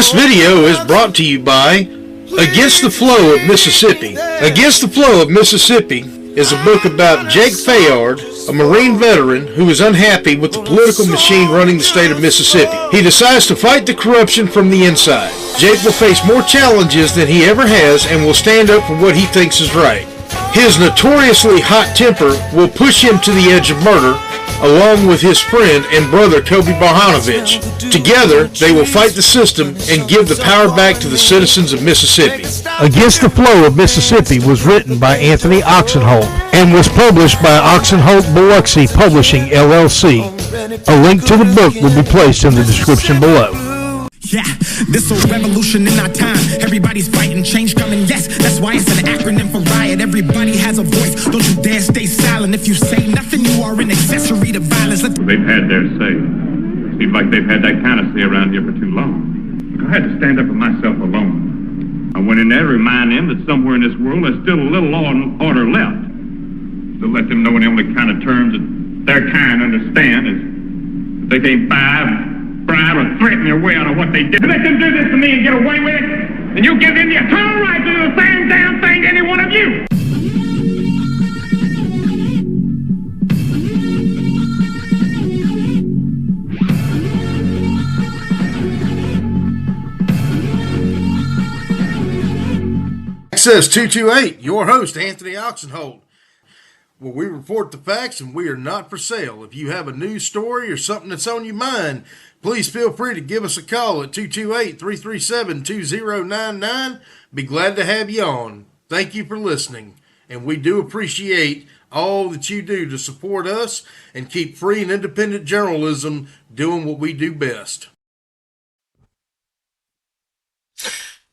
This video is brought to you by Against the Flow of Mississippi. Against the Flow of Mississippi is a book about Jake Fayard, a Marine veteran who is unhappy with the political machine running the state of Mississippi. He decides to fight the corruption from the inside. Jake will face more challenges than he ever has and will stand up for what he thinks is right. His notoriously hot temper will push him to the edge of murder, along with his friend and brother Kobe Barhanovich. Together, they will fight the system and give the power back to the citizens of Mississippi. Against the Flow of Mississippi was written by Anthony Oksenholt and was published by Oksenholt Biloxi Publishing, LLC. A link to the book will be placed in the description below. Yeah, this a revolution in our time. Everybody's fighting, change coming, yes. That's why it's an acronym for riot. Everybody has a voice. Don't you dare stay silent. If you say nothing, you are an accessory to violence. They've had their say. Seems like they've had that kind of say around here for too long. I had to stand up for myself alone. I went in there to remind them that somewhere in this world there's still a little law and order left. To let them know in the only kind of terms that their kind understand is that they can't bribe or threaten their way out of what they did. Let them do this to me and get away with it, and you give them the eternal right to do the same damn thing to any one of you. Access 228, your host, Anthony Oksenholt, where we report the facts and we are not for sale. If you have a news story or something that's on your mind, please feel free to give us a call at 228-337-2099. Be glad to have you on. Thank you for listening, and we do appreciate all that you do to support us and keep free and independent journalism doing what we do best.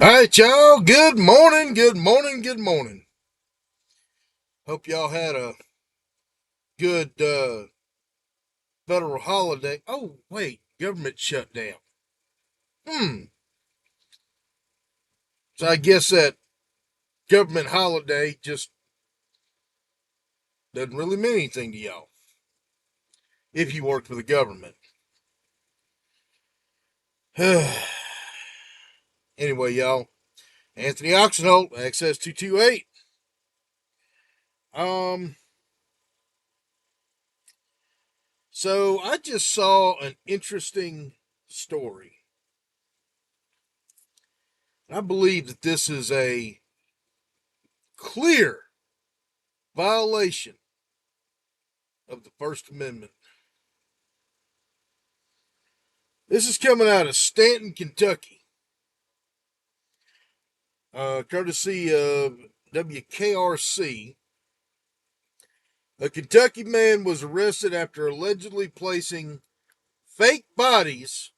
All right, y'all. Good morning, good morning, good morning. Hope y'all had a good federal holiday. Oh, wait, government shutdown. So I guess that government holiday just doesn't really mean anything to y'all if you work for the government. Anyway, y'all, Anthony Oksenholt, Access 228. So I just saw an interesting story. I believe that this is a clear violation of the First Amendment. This is coming out of Stanton, Kentucky. Courtesy of WKRC. A Kentucky man was arrested after allegedly placing fake bodies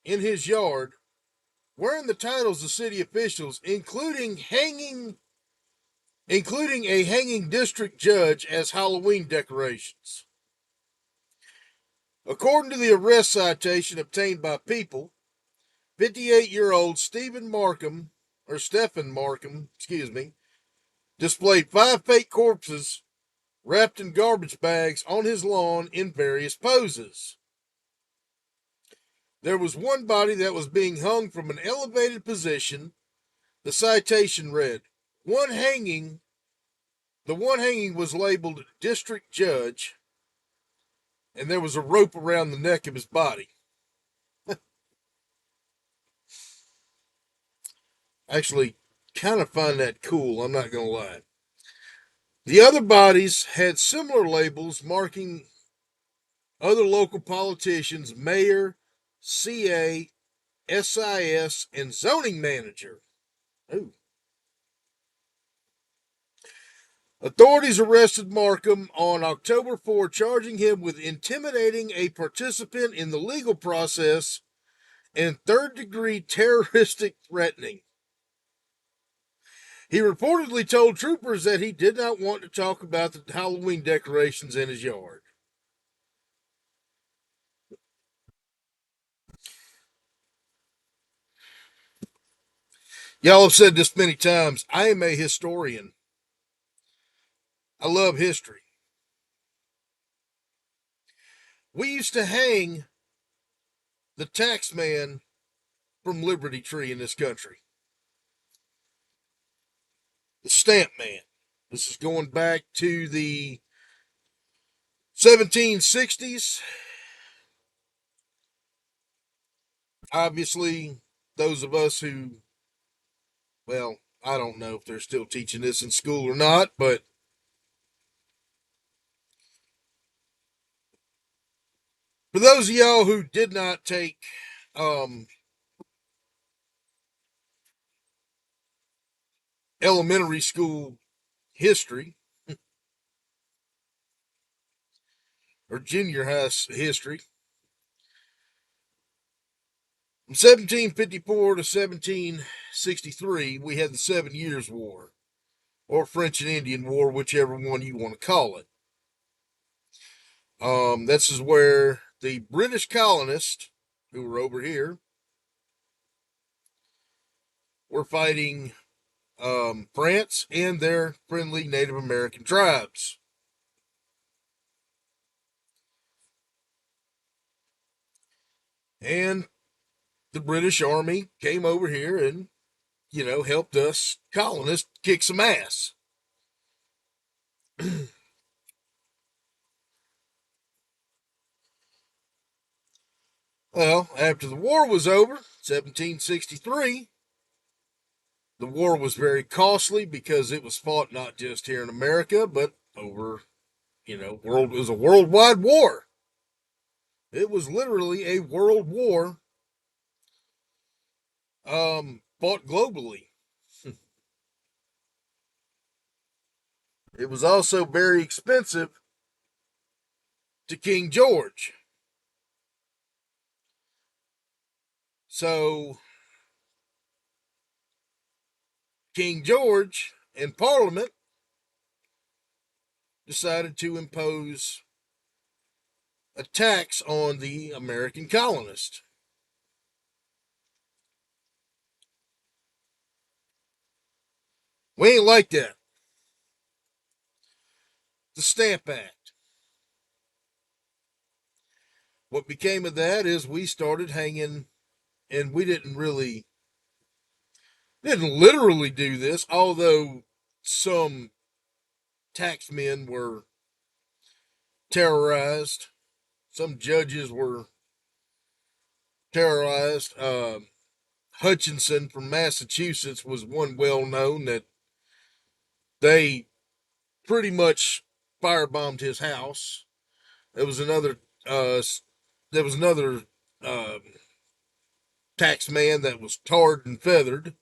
in his yard, wearing the titles of city officials, including a hanging district judge, as Halloween decorations. According to the arrest citation obtained by People, 58-year-old Stephen Markham, displayed 5 fake corpses wrapped in garbage bags on his lawn in various poses. There was one body that was being hung from an elevated position. The citation read, the one hanging was labeled District Judge, and there was a rope around the neck of his body. Actually, kind of find that cool, I'm not going to lie. The other bodies had similar labels marking other local politicians, mayor, CA, SIS, and zoning manager. Ooh. Authorities arrested Markham on October 4, charging him with intimidating a participant in the legal process and third-degree terroristic threatening. He reportedly told troopers that he did not want to talk about the Halloween decorations in his yard. Y'all have said this many times. I am a historian. I love history. We used to hang the tax man from Liberty Tree in this country. The Stamp Man. This is going back to the 1760s. Obviously, those of us who, well, I don't know if they're still teaching this in school or not, but for those of y'all who did not take elementary school history or junior high history, from 1754 to 1763, we had the 7 Years' War, or French and Indian War, whichever one you want to call it. This is where the British colonists, who were over here, were fighting France and their friendly Native American tribes. And the British Army came over here and, helped us colonists kick some ass. Well, after the war was over, 1763, the war was very costly because it was fought not just here in America, but over, it was a worldwide war. It was literally a world war fought globally. It was also very expensive to King George. So, King George and Parliament decided to impose a tax on the American colonists. We ain't like that. The Stamp Act. What became of that is we started hanging, and we didn't literally do this, although some taxmen were terrorized. Some judges were terrorized. Hutchinson from Massachusetts was one well known that they pretty much firebombed his house. There was another uh, there was another uh, tax man that was tarred and feathered.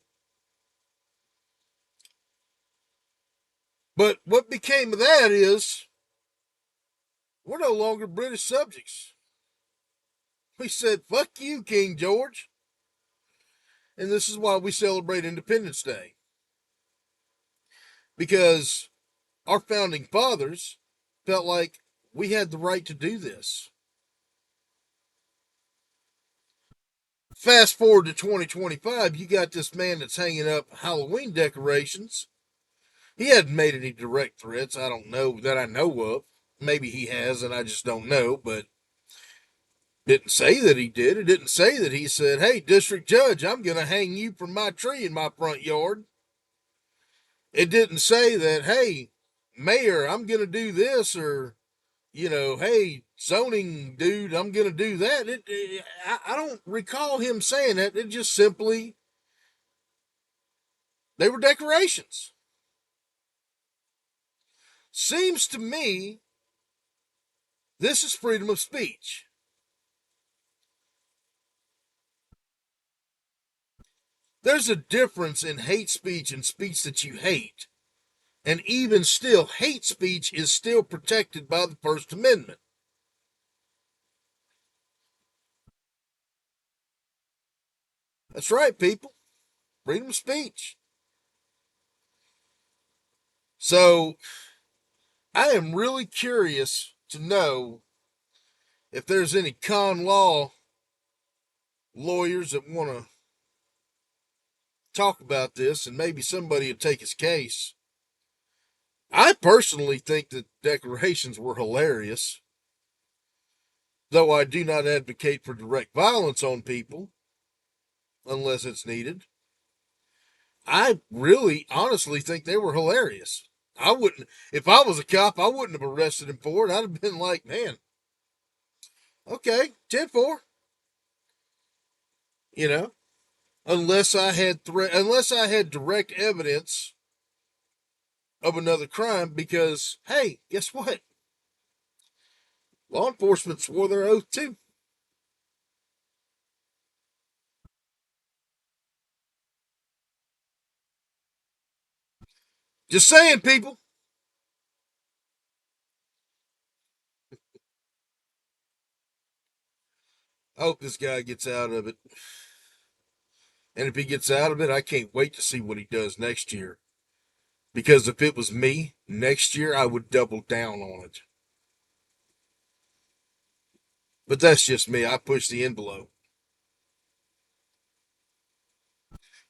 But what became of that is we're no longer British subjects. We said, fuck you, King George. And this is why we celebrate Independence Day. Because our founding fathers felt like we had the right to do this. Fast forward to 2025, you got this man that's hanging up Halloween decorations. He hadn't made any direct threats, I don't know, that I know of. Maybe he has, and I just don't know, but didn't say that he did. It didn't say that he said, hey, district judge, I'm going to hang you from my tree in my front yard. It didn't say that, hey, mayor, I'm going to do this, or, hey, zoning dude, I'm going to do that. I don't recall him saying that. It just simply, they were decorations. Seems to me this is freedom of speech. There's a difference in hate speech and speech that you hate. And even still, hate speech is still protected by the First Amendment. That's right, people. Freedom of speech. So, I am really curious to know if there's any con law lawyers that want to talk about this, and maybe somebody would take his case. I personally think that decorations were hilarious, though I do not advocate for direct violence on people. unless it's needed. I really, honestly think they were hilarious. I wouldn't, if I was a cop, I wouldn't have arrested him for it. I'd have been like, man, okay, 10-4, you know, unless I had direct evidence of another crime. Because hey, guess what? Law enforcement swore their oath too. Just saying, people. I hope this guy gets out of it. And if he gets out of it, I can't wait to see what he does next year. Because if it was me, next year I would double down on it. But that's just me. I push the envelope.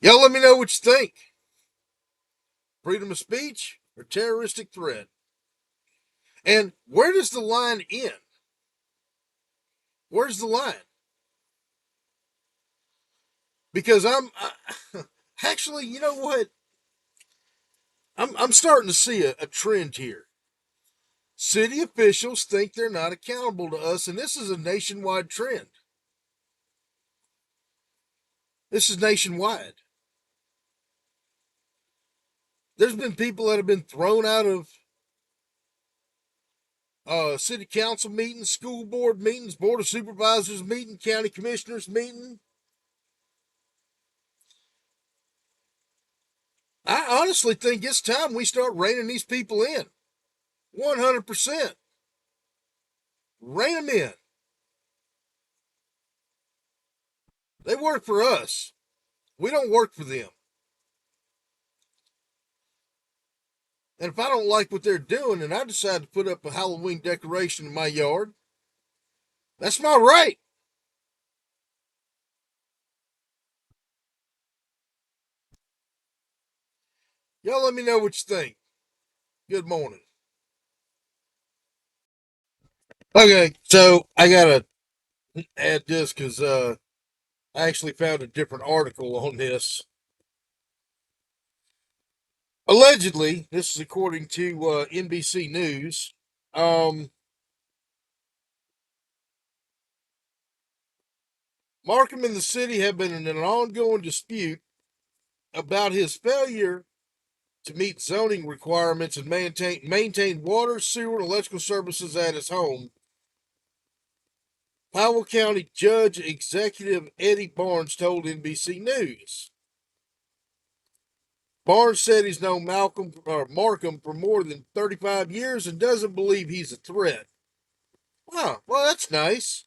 Y'all let me know what you think. Freedom of speech or terroristic threat? And where does the line end? Where's the line? Because actually, you know what? I'm starting to see a trend here. City officials think they're not accountable to us, and this is a nationwide trend. This is nationwide. There's been people that have been thrown out of city council meetings, school board meetings, board of supervisors meeting, county commissioners meeting. I honestly think it's time we start reining these people in. 100%. Rein them in. They work for us. We don't work for them. And if I don't like what they're doing and I decide to put up a Halloween decoration in my yard, that's my right. Y'all let me know what you think. Good morning. Okay, so I gotta add this because I actually found a different article on this. Allegedly, this is according to NBC News. Um, Markham and the city have been in an ongoing dispute about his failure to meet zoning requirements and maintain water, sewer, and electrical services at his home. Powell County Judge Executive Eddie Barnes told NBC News. Barnes said he's known Markham for more than 35 years and doesn't believe he's a threat. Wow, well, that's nice.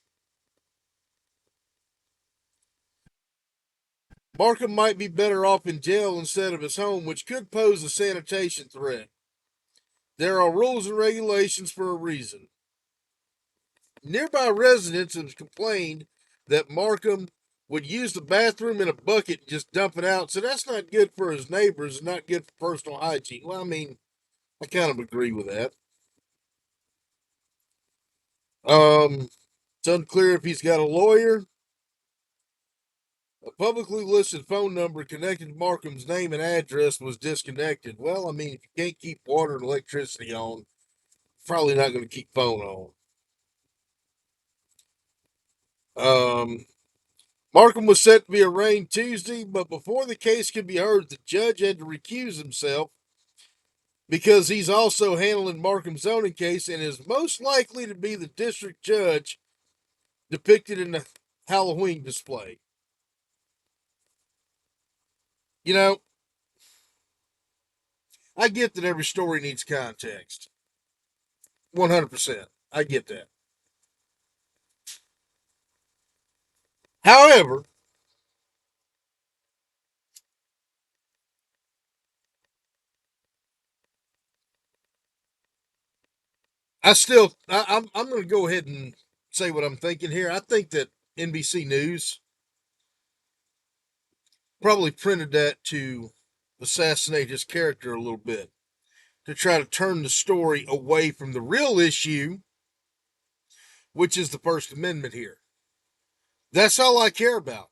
Markham might be better off in jail instead of his home, which could pose a sanitation threat. There are rules and regulations for a reason. Nearby residents have complained that Markham would use the bathroom in a bucket and just dump it out. So that's not good for his neighbors and not good for personal hygiene. Well, I mean, I kind of agree with that. It's unclear if he's got a lawyer. A publicly listed phone number connected to Markham's name and address was disconnected. Well, I mean, if you can't keep water and electricity on, probably not going to keep phone on. Um, Markham was set to be arraigned Tuesday, but before the case could be heard, the judge had to recuse himself because he's also handling Markham's zoning case and is most likely to be the district judge depicted in the Halloween display. You know, I get that every story needs context. 100%. I get that. However, I'm going to go ahead and say what I'm thinking here. I think that NBC News probably printed that to assassinate his character a little bit, to try to turn the story away from the real issue, which is the First Amendment here. That's all I care about.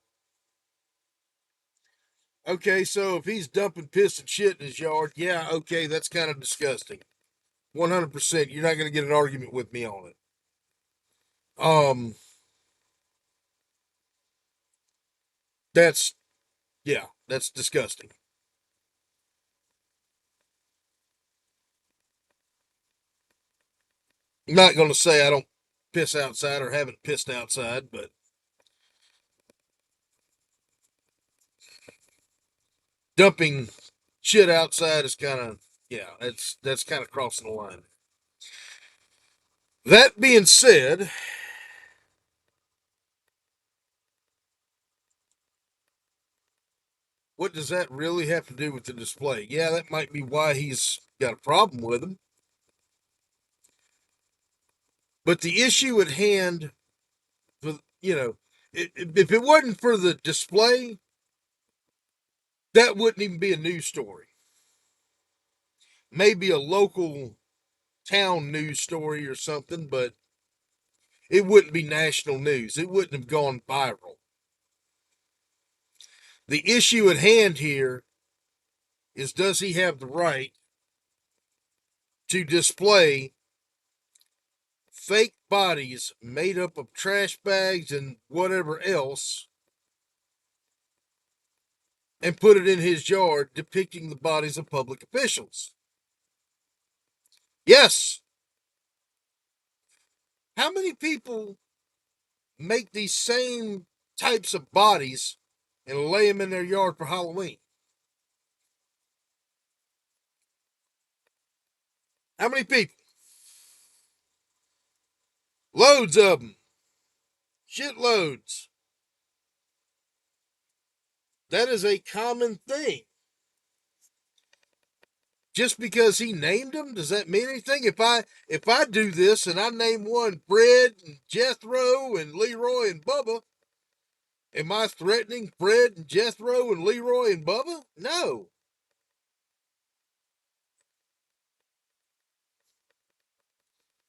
Okay, so if he's dumping piss and shit in his yard, yeah, okay, that's kind of disgusting. 100%. You're not going to get an argument with me on it. Um, that's, yeah, that's disgusting. I'm not going to say I don't piss outside or haven't pissed outside, but dumping shit outside is kind of, yeah, that's kind of crossing the line. That being said, what does that really have to do with the display? Yeah, that might be why he's got a problem with them. But the issue at hand, if it wasn't for the display, that wouldn't even be a news story. Maybe a local town news story or something, but it wouldn't be national news. It wouldn't have gone viral. The issue at hand here is, does he have the right to display fake bodies made up of trash bags and whatever else and put it in his yard depicting the bodies of public officials? Yes. How many people make these same types of bodies and lay them in their yard for Halloween? How many people? Loads of them. Shitloads. That is a common thing. Just because he named them, does that mean anything? If I do this and I name one Fred and Jethro and Leroy and Bubba, am I threatening Fred and Jethro and Leroy and Bubba? No.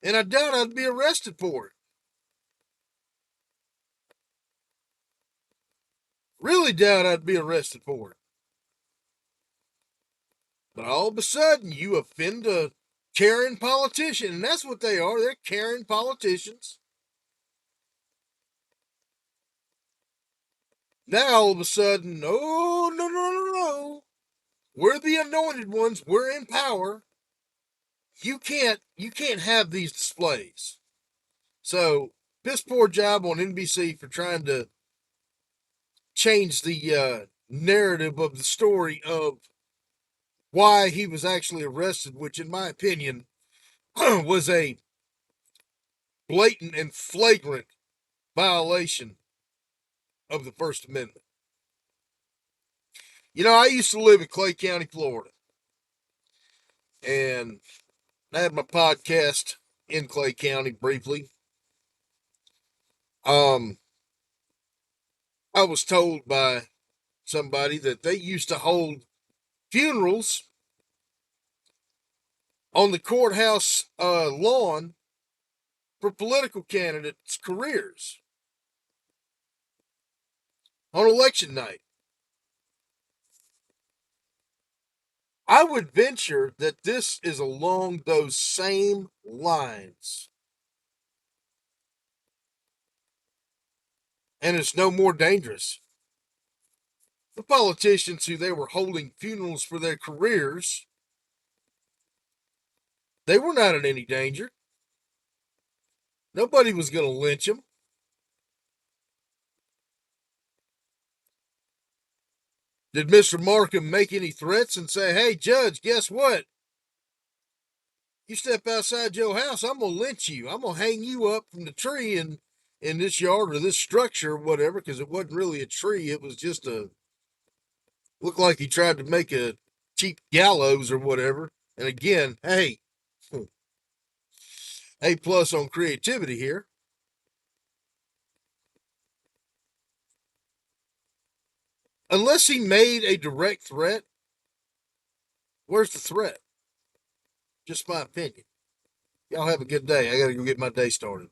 And I doubt I'd be arrested for it. Really doubt I'd be arrested for it. But all of a sudden, you offend a caring politician, and that's what they are. They're caring politicians. Now, all of a sudden, oh, no, no, no, no. We're the anointed ones. We're in power. You can't have these displays. So, piss poor job on NBC for trying to change the narrative of the story of why he was actually arrested, which, in my opinion, was a blatant and flagrant violation of the First Amendment. You know, I used to live in Clay County, Florida, and I had my podcast in Clay County briefly. Um, I was told by somebody that they used to hold funerals on the courthouse lawn for political candidates' careers on election night. I would venture that this is along those same lines. And it's no more dangerous. The politicians who they were holding funerals for their careers, they were not in any danger. Nobody was going to lynch them. Did Mr. Markham make any threats and say, hey, Judge, guess what? You step outside your house, I'm going to lynch you. I'm going to hang you up from the tree in this yard or this structure or whatever, because it wasn't really a tree. It was just looked like he tried to make a cheap gallows or whatever. And again, hey, A plus on creativity here. Unless he made a direct threat, where's the threat? Just my opinion. Y'all have a good day. I got to go get my day started.